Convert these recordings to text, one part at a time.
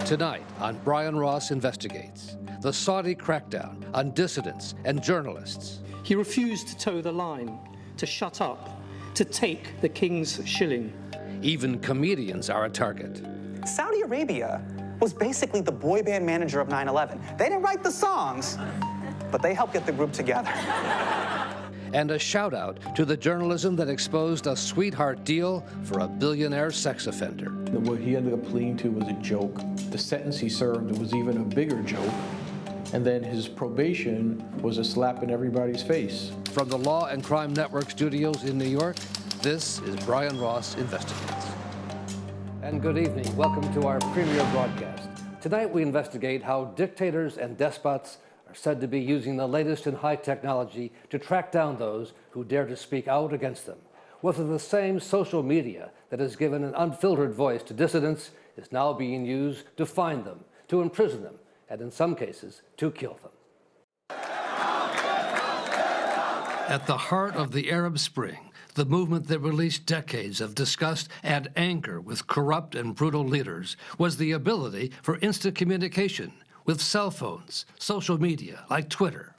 Tonight on Brian Ross Investigates, the Saudi crackdown on dissidents and journalists. He refused to toe the line, to shut up, to take the king's shilling. Even comedians are a target. Saudi Arabia was basically the boy band manager of 9/11. They didn't write the songs, but they helped get the group together. And a shout out to the journalism that exposed a sweetheart deal for a billionaire sex offender. What he ended up pleading to was a joke. The sentence he served was even a bigger joke. And then his probation was a slap in everybody's face. From the Law&Crime Network studios in New York, this is Brian Ross Investigates. And good evening. Welcome to our premiere broadcast. Tonight we investigate how dictators and despots are said to be using the latest in high technology to track down those who dare to speak out against them. Whether the same social media that has given an unfiltered voice to dissidents is now being used to find them, to imprison them, and in some cases, to kill them. At the heart of the Arab Spring, the movement that released decades of disgust and anger with corrupt and brutal leaders, was the ability for instant communication with cell phones, social media like Twitter.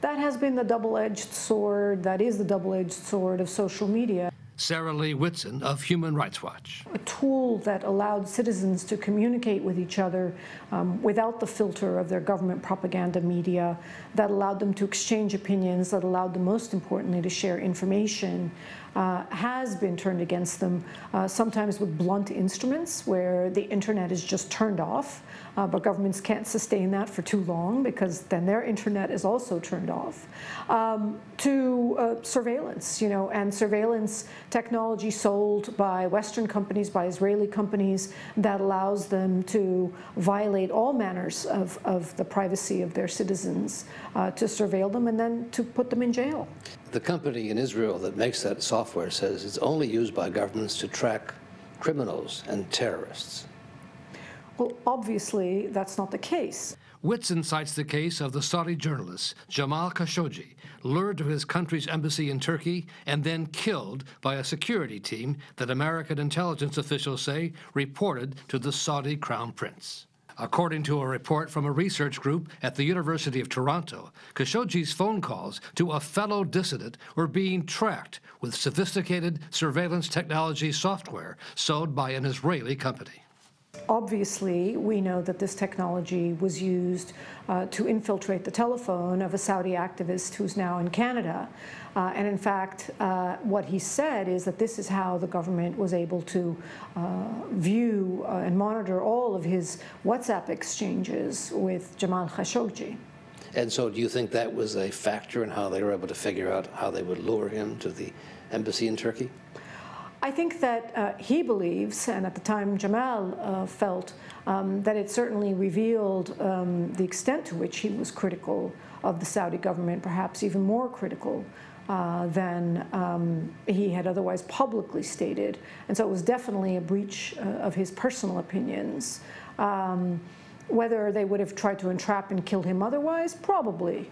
That has been the double-edged sword, that is the double-edged sword of social media. Sarah Lee Whitson of Human Rights Watch. A tool that allowed citizens to communicate with each other without the filter of their government propaganda media, that allowed them to exchange opinions, that allowed them, most importantly, to share information, has been turned against them, sometimes with blunt instruments where the internet is just turned off, but governments can't sustain that for too long because then their internet is also turned off, to surveillance, and surveillance technology sold by Western companies, by Israeli companies, that allows them to violate all manners of the privacy of their citizens, to surveil them and then to put them in jail. The company in Israel that makes that software says it's only used by governments to track criminals and terrorists. Well, obviously, that's not the case. Whitson cites the case of the Saudi journalist Jamal Khashoggi, lured to his country's embassy in Turkey and then killed by a security team that American intelligence officials say reported to the Saudi Crown Prince. According to a report from a research group at the University of Toronto, Khashoggi's phone calls to a fellow dissident were being tracked with sophisticated surveillance technology software sold by an Israeli company. Obviously, we know that this technology was used to infiltrate the telephone of a Saudi activist who's now in Canada. And in fact, what he said is that this is how the government was able to view and monitor all of his WhatsApp exchanges with Jamal Khashoggi. And so do you think that was a factor in how they were able to figure out how they would lure him to the embassy in Turkey? I think that he believes, and at the time Jamal felt, that it certainly revealed the extent to which he was critical of the Saudi government, perhaps even more critical than he had otherwise publicly stated. And so it was definitely a breach of his personal opinions. Whether they would have tried to entrap and kill him otherwise, probably.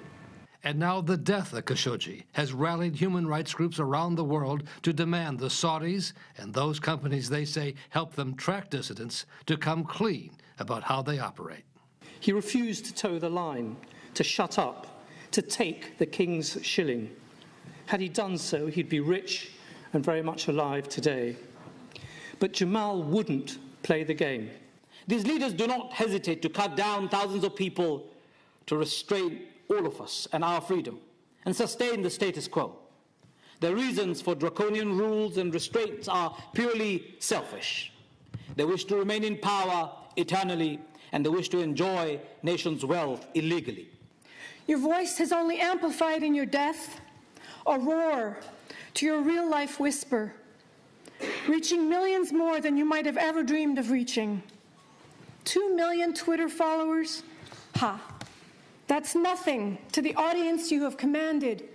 And now the death of Khashoggi has rallied human rights groups around the world to demand the Saudis and those companies they say help them track dissidents to come clean about how they operate. He refused to toe the line, to shut up, to take the king's shilling. Had he done so, he'd be rich and very much alive today. But Jamal wouldn't play the game. These leaders do not hesitate to cut down thousands of people to restrain all of us and our freedom, and sustain the status quo. Their reasons for draconian rules and restraints are purely selfish. They wish to remain in power eternally, and they wish to enjoy nations' wealth illegally. Your voice has only amplified in your death a roar to your real-life whisper, reaching millions more than you might have ever dreamed of reaching. 2 million Twitter followers? Ha! That's nothing to the audience you have commanded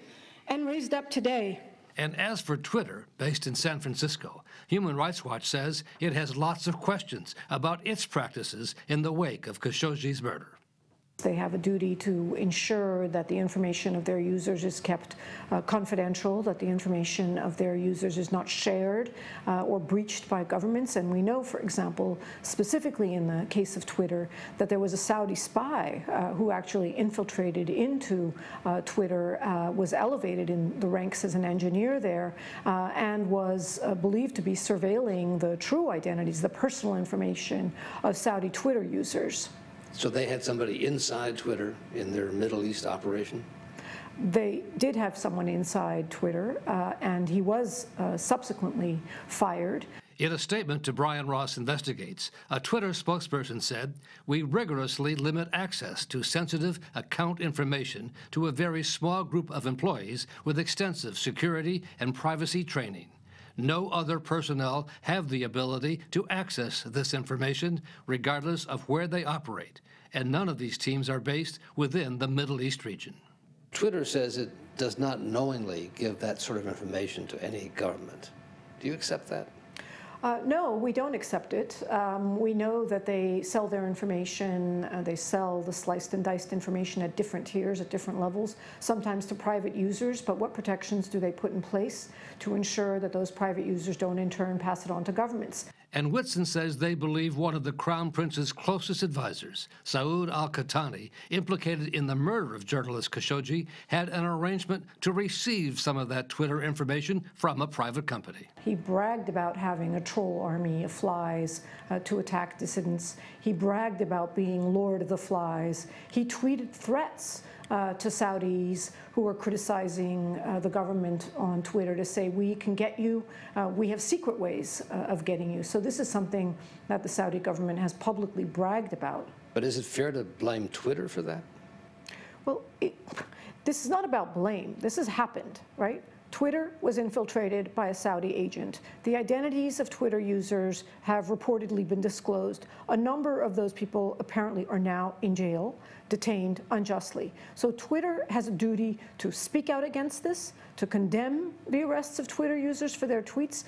and raised up today. And as for Twitter, based in San Francisco, Human Rights Watch says it has lots of questions about its practices in the wake of Khashoggi's murder. They have a duty to ensure that the information of their users is kept confidential, that the information of their users is not shared or breached by governments. And we know, for example, specifically in the case of Twitter, that there was a Saudi spy who actually infiltrated into Twitter, was elevated in the ranks as an engineer there, and was believed to be surveilling the true identities, the personal information of Saudi Twitter users. So they had somebody inside Twitter in their Middle East operation? They did have someone inside Twitter, and he was subsequently fired. In a statement to Brian Ross Investigates, a Twitter spokesperson said, "We rigorously limit access to sensitive account information to a very small group of employees with extensive security and privacy training. No other personnel have the ability to access this information, regardless of where they operate, and none of these teams are based within the Middle East region." Twitter says it does not knowingly give that sort of information to any government. Do you accept that? No, we don't accept it. We know that they sell their information, they sell the sliced and diced information at different tiers, at different levels, sometimes to private users, but what protections do they put in place to ensure that those private users don't in turn pass it on to governments? And Whitson says they believe one of the Crown Prince's closest advisors, Saud al-Qahtani, implicated in the murder of journalist Khashoggi, had an arrangement to receive some of that Twitter information from a private company. He bragged about having a troll army of flies to attack dissidents. He bragged about being Lord of the Flies. He tweeted threats to Saudis who were criticizing the government on Twitter to say, "We can get you, we have secret ways of getting you." So this is something that the Saudi government has publicly bragged about. But is it fair to blame Twitter for that? Well, this is not about blame. This has happened, right? Twitter was infiltrated by a Saudi agent. The identities of Twitter users have reportedly been disclosed. A number of those people apparently are now in jail, detained unjustly. So Twitter has a duty to speak out against this, to condemn the arrests of Twitter users for their tweets,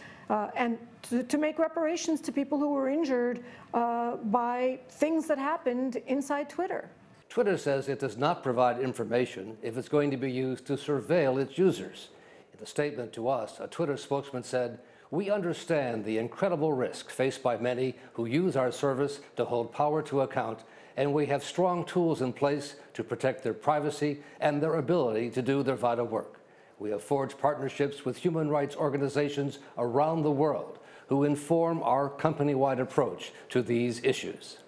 and to make reparations to people who were injured by things that happened inside Twitter. Twitter says it does not provide information if it's going to be used to surveil its users. In a statement to us, a Twitter spokesman said, "We understand the incredible risk faced by many who use our service to hold power to account, and we have strong tools in place to protect their privacy and their ability to do their vital work. We have forged partnerships with human rights organizations around the world who inform our company-wide approach to these issues."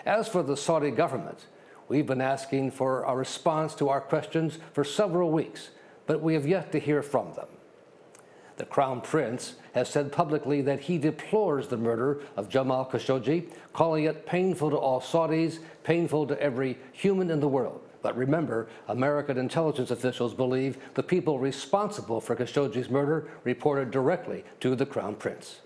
As for the Saudi government, we've been asking for a response to our questions for several weeks, but we have yet to hear from them. The Crown Prince has said publicly that he deplores the murder of Jamal Khashoggi, calling it painful to all Saudis, painful to every human in the world. But remember, American intelligence officials believe the people responsible for Khashoggi's murder reported directly to the Crown Prince.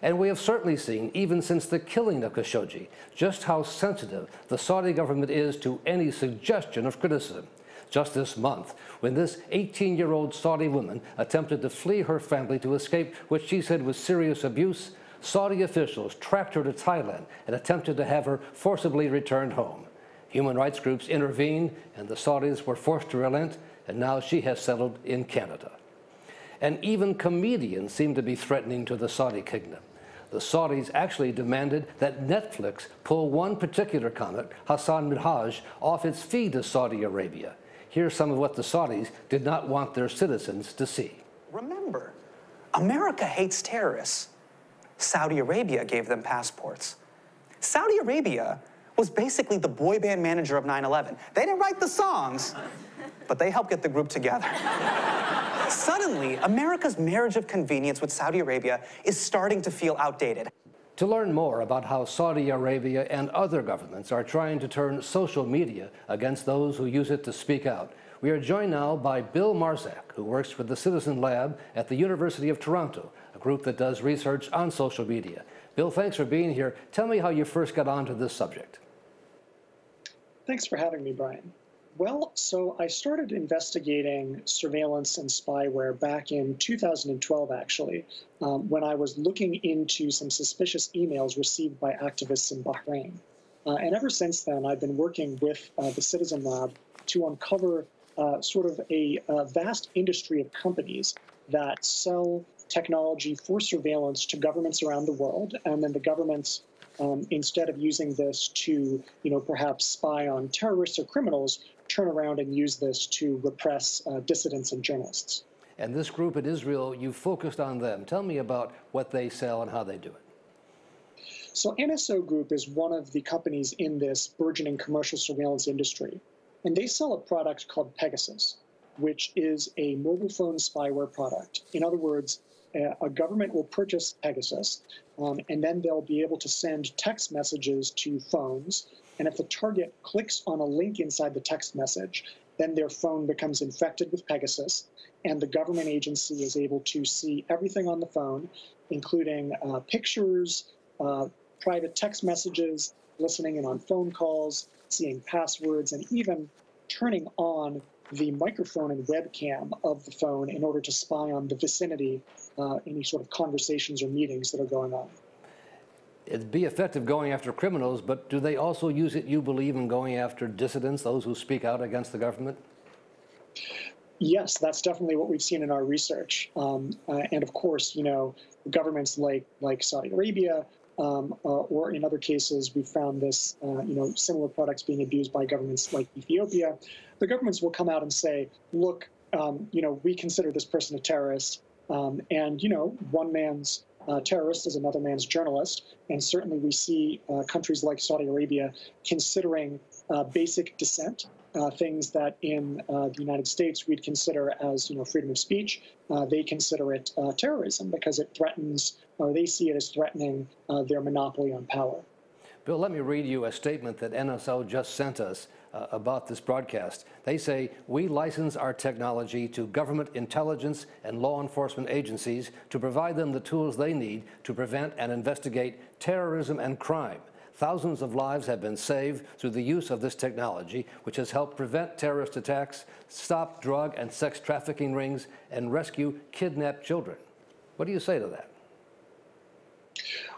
And we have certainly seen, even since the killing of Khashoggi, just how sensitive the Saudi government is to any suggestion of criticism. Just this month, when this 18-year-old Saudi woman attempted to flee her family to escape what she said was serious abuse, Saudi officials tracked her to Thailand and attempted to have her forcibly returned home. Human rights groups intervened, and the Saudis were forced to relent, and now she has settled in Canada. And even comedians seem to be threatening to the Saudi kingdom. The Saudis actually demanded that Netflix pull one particular comic, Hassan Minhaj, off its feed to Saudi Arabia. Here's some of what the Saudis did not want their citizens to see. Remember, America hates terrorists. Saudi Arabia gave them passports. Saudi Arabia was basically the boy band manager of 9/11. They didn't write the songs, but they helped get the group together. Suddenly, America's marriage of convenience with Saudi Arabia is starting to feel outdated. To learn more about how Saudi Arabia and other governments are trying to turn social media against those who use it to speak out, we are joined now by Bill Marzak, who works for the Citizen Lab at the University of Toronto, a group that does research on social media. Bill, thanks for being here. Tell me how you first got onto this subject. Thanks for having me, Brian. Well, so I started investigating surveillance and spyware back in 2012, actually, when I was looking into some suspicious emails received by activists in Bahrain. And ever since then, I've been working with the Citizen Lab to uncover sort of a vast industry of companies that sell technology for surveillance to governments around the world, and then the governments, instead of using this to, perhaps spy on terrorists or criminals, turn around and use this to repress dissidents and journalists. And this group in Israel, you focused on them. Tell me about what they sell and how they do it. So NSO Group is one of the companies in this burgeoning commercial surveillance industry, and they sell a product called Pegasus, which is a mobile phone spyware product. In other words, a government will purchase Pegasus, and then they'll be able to send text messages to phones. And if the target clicks on a link inside the text message, then their phone becomes infected with Pegasus, and the government agency is able to see everything on the phone, including pictures, private text messages, listening in on phone calls, seeing passwords, and even turning on the microphone and webcam of the phone in order to spy on the vicinity, any sort of conversations or meetings that are going on. It'd be effective going after criminals, but do they also use it, you believe, in going after dissidents, those who speak out against the government? Yes, that's definitely what we've seen in our research. And of course, governments like Saudi Arabia, or in other cases, we found this, similar products being abused by governments like Ethiopia. The governments will come out and say, look, we consider this person a terrorist, and, one man's terrorist is another man's journalist. And certainly we see countries like Saudi Arabia considering basic dissent, things that in the United States we'd consider as, freedom of speech. They consider it terrorism because it threatens, or they see it as threatening their monopoly on power. Bill, let me read you a statement that NSO just sent us about this broadcast. They say, we license our technology to government intelligence and law enforcement agencies to provide them the tools they need to prevent and investigate terrorism and crime. Thousands of lives have been saved through the use of this technology, which has helped prevent terrorist attacks, stop drug and sex trafficking rings, and rescue kidnapped children. What do you say to that?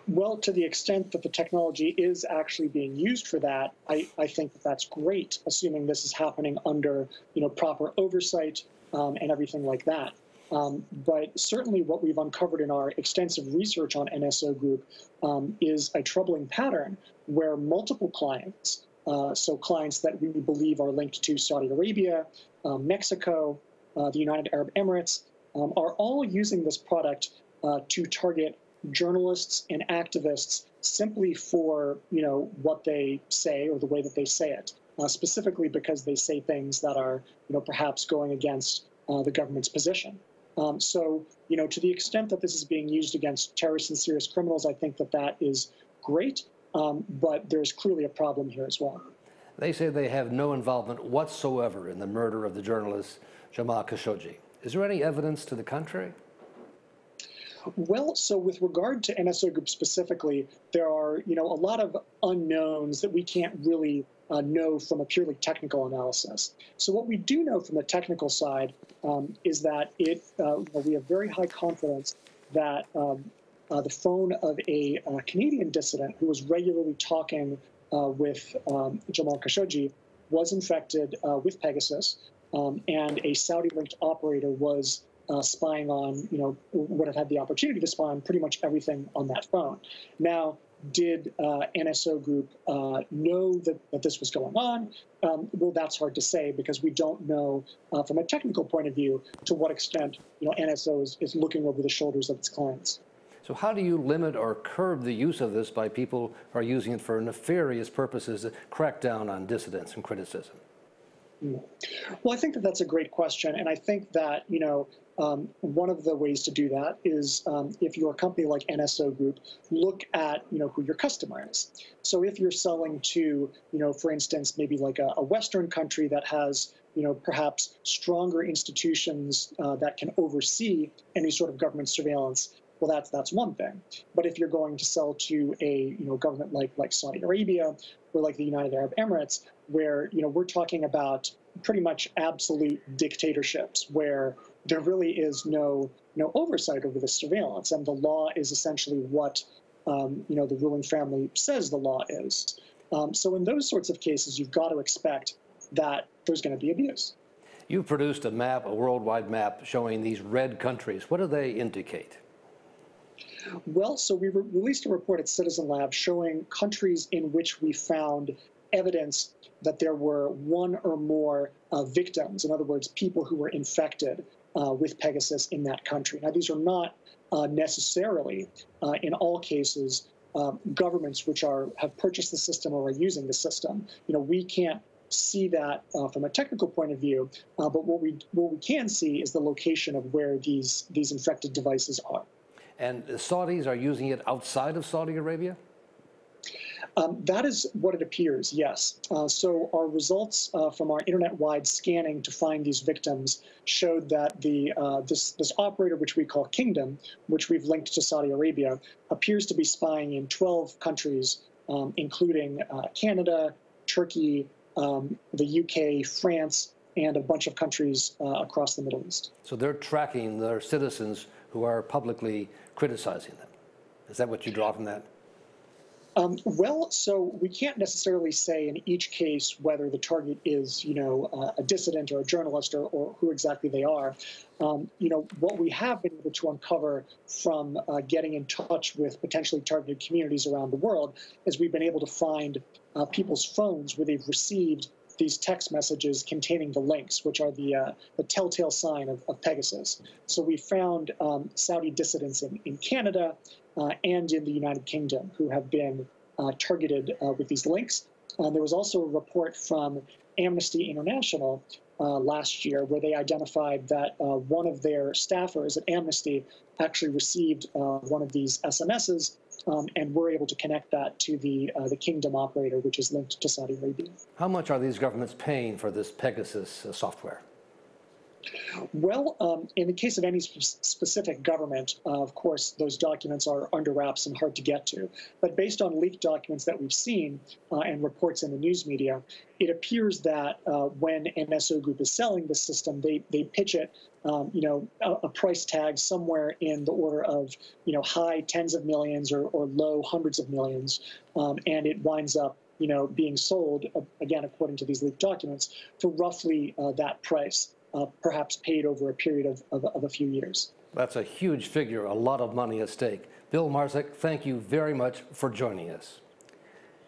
Well, to the extent that the technology is actually being used for that, I think that that's great, assuming this is happening under, proper oversight and everything like that. But certainly what we've uncovered in our extensive research on NSO Group is a troubling pattern where multiple clients, so clients that we believe are linked to Saudi Arabia, Mexico, the United Arab Emirates, are all using this product to target journalists and activists simply for, what they say or the way that they say it, specifically because they say things that are, perhaps going against the government's position. So, to the extent that this is being used against terrorists and serious criminals, I think that that is great, but there's clearly a problem here as well. They say they have no involvement whatsoever in the murder of the journalist Jamal Khashoggi. Is there any evidence to the contrary? Well, so with regard to NSO Group specifically, there are, a lot of unknowns that we can't really know from a purely technical analysis. So what we do know from the technical side is that we have very high confidence that the phone of a Canadian dissident who was regularly talking with Jamal Khashoggi was infected with Pegasus, and a Saudi-linked operator was spying on, would have had the opportunity to spy on pretty much everything on that phone. Now, did NSO Group know that this was going on? Well, that's hard to say because we don't know from a technical point of view to what extent NSO is looking over the shoulders of its clients. So how do you limit or curb the use of this by people who are using it for nefarious purposes to crack down on dissidents and criticism? Well, I think that that's a great question, and I think that one of the ways to do that is if you're a company like NSO Group, look at who your customer is. So if you're selling to for instance maybe like a Western country that has perhaps stronger institutions that can oversee any sort of government surveillance, well, that's one thing. But if you're going to sell to a government like Saudi Arabia or like the United Arab Emirates, where we're talking about pretty much absolute dictatorships where there really is no oversight over the surveillance, and the law is essentially what the ruling family says the law is. So in those sorts of cases, you've got to expect that there's going to be abuse. You've produced a map, a worldwide map, showing these red countries. What do they indicate? Well, so we released a report at Citizen Lab showing countries in which we found evidence that there were one or more victims, in other words, people who were infected with Pegasus in that country. Now, these are not necessarily, in all cases, governments which have purchased the system or are using the system. We can't see that from a technical point of view, but what we can see is the location of where these infected devices are. And the Saudis are using it outside of Saudi Arabia? That is what it appears, yes. So our results from our internet-wide scanning to find these victims showed that this operator, which we call Kingdom, which we've linked to Saudi Arabia, appears to be spying in 12 countries, including Canada, Turkey, the UK, France, and a bunch of countries across the Middle East. So they're tracking their citizens who are publicly criticizing them. Is that what you draw from that? Well, so we can't necessarily say in each case whether the target is, a dissident or a journalist or who exactly they are. What we have been able to uncover from getting in touch with potentially targeted communities around the world is we've been able to find people's phones where they've received these text messages containing the links, which are the telltale sign of Pegasus. So we found Saudi dissidents in Canada and in the United Kingdom who have been targeted with these links. There was also a report from Amnesty International last year where they identified that one of their staffers at Amnesty actually received one of these SMSs and were able to connect that to the Kingdom operator, which is linked to Saudi Arabia. How much are these governments paying for this Pegasus software? Well, in the case of any specific government, of course, those documents are under wraps and hard to get to. But based on leaked documents that we've seen and reports in the news media, it appears that when NSO Group is selling the system, they pitch it, a price tag somewhere in the order of, high tens of millions or low hundreds of millions, and it winds up, being sold, again, according to these leaked documents, for roughly that price. Perhaps paid over a period of a few years. That's a huge figure, a lot of money at stake. Bill Marzek, thank you very much for joining us.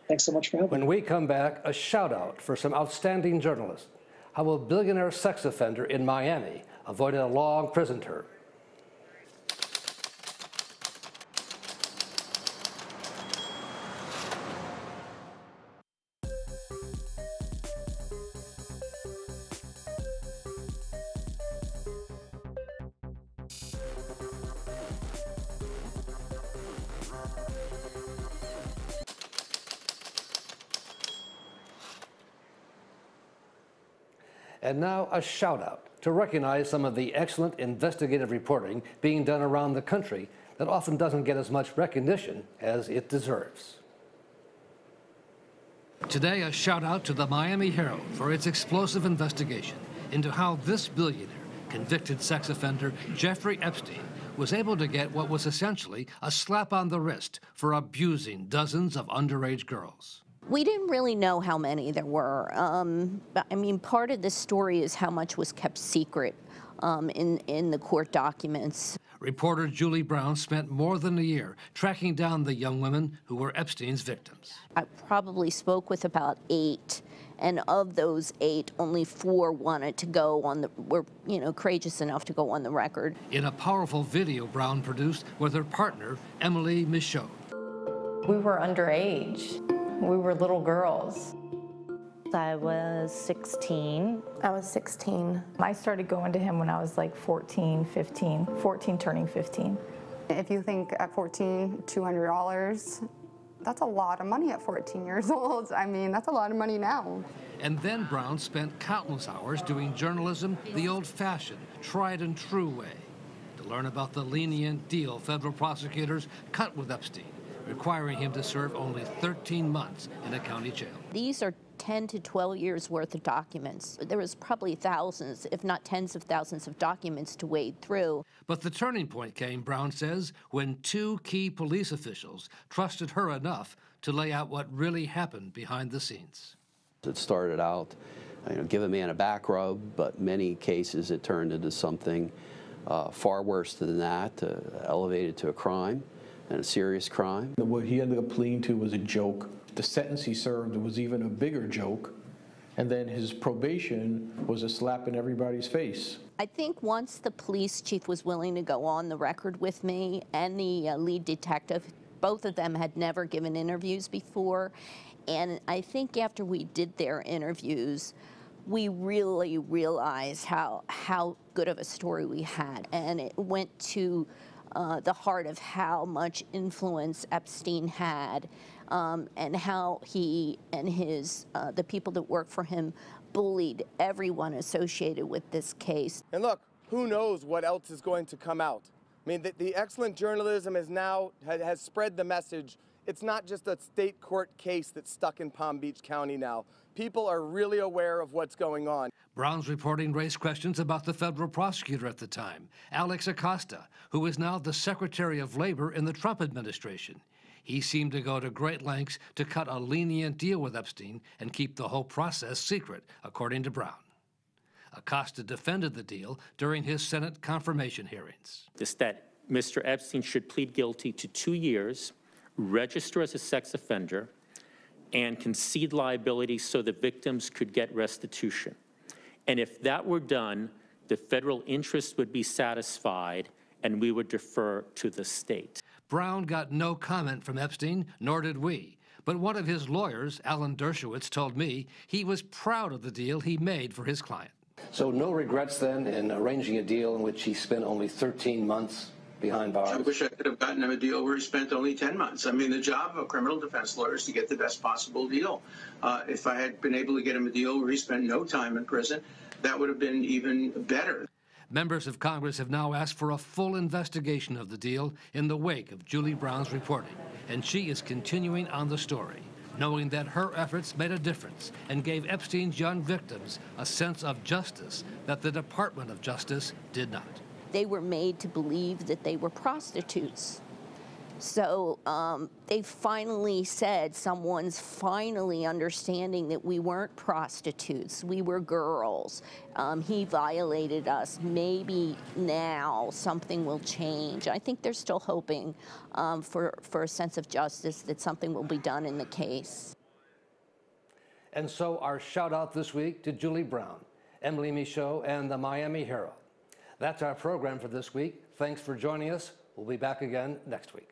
Thanks so much for having me. When we come back, a shout out for some outstanding journalists. How a billionaire sex offender in Miami avoided a long prison term. And now a shout out to recognize some of the excellent investigative reporting being done around the country that often doesn't get as much recognition as it deserves. Today, a shout out to the Miami Herald for its explosive investigation into how this billionaire, convicted sex offender Jeffrey Epstein, was able to get what was essentially a slap on the wrist for abusing dozens of underage girls. We didn't really know how many there were. Part of this story is how much was kept secret in the court documents. Reporter Julie Brown spent more than a year tracking down the young women who were Epstein's victims. I probably spoke with about 8, and of those 8, only 4 wanted to go on were courageous enough to go on the record. In a powerful video Brown produced with her partner, Emily Michaud. We were underage. We were little girls. I was 16. I was 16. I started going to him when I was like 14 turning 15. If you think at 14, $200, that's a lot of money at 14 years old. That's a lot of money now. And then Brown spent countless hours doing journalism the old-fashioned, tried-and-true way, to learn about the lenient deal federal prosecutors cut with Epstein, requiring him to serve only 13 months in a county jail. These are 10 to 12 years worth of documents. There was probably thousands, if not tens of thousands of documents to wade through. But the turning point came, Brown says, when two key police officials trusted her enough to lay out what really happened behind the scenes. It started out, give a man a back rub, but many cases it turned into something far worse than that, elevated to a crime, and a serious crime. What he ended up pleading to was a joke. The sentence he served was even a bigger joke, and then his probation was a slap in everybody's face. I think once the police chief was willing to go on the record with me and the lead detective, both of them had never given interviews before, and I think after we did their interviews, we really realized how good of a story we had, and it went to the heart of how much influence Epstein had, and how he and the people that work for him bullied everyone associated with this case. And look, who knows what else is going to come out? I mean, the excellent journalism has spread the message. It's not just a state court case that's stuck in Palm Beach County now. People are really aware of what's going on. Brown's reporting raised questions about the federal prosecutor at the time, Alex Acosta, who is now the Secretary of Labor in the Trump administration. He seemed to go to great lengths to cut a lenient deal with Epstein and keep the whole process secret, according to Brown. Acosta defended the deal during his Senate confirmation hearings. Just that Mr. Epstein should plead guilty to 2 years, register as a sex offender, and concede liability so the victims could get restitution. And if that were done, the federal interest would be satisfied and we would defer to the state. Brown got no comment from Epstein, nor did we. But one of his lawyers, Alan Dershowitz, told me he was proud of the deal he made for his client. So no regrets then in arranging a deal in which he spent only 13 months behind bars? I wish I could have gotten him a deal where he spent only 10 months. I mean, the job of a criminal defense lawyer is to get the best possible deal. If I had been able to get him a deal where he spent no time in prison, that would have been even better. Members of Congress have now asked for a full investigation of the deal in the wake of Julie Brown's reporting, and she is continuing on the story, knowing that her efforts made a difference and gave Epstein's young victims a sense of justice that the Department of Justice did not. They were made to believe that they were prostitutes. So they finally said, someone's finally understanding that we weren't prostitutes, we were girls. He violated us. Maybe now something will change. I think they're still hoping for a sense of justice, that something will be done in the case. And so our shout out this week to Julie Brown, Emily Michaud, and the Miami Herald. That's our program for this week. Thanks for joining us. We'll be back again next week.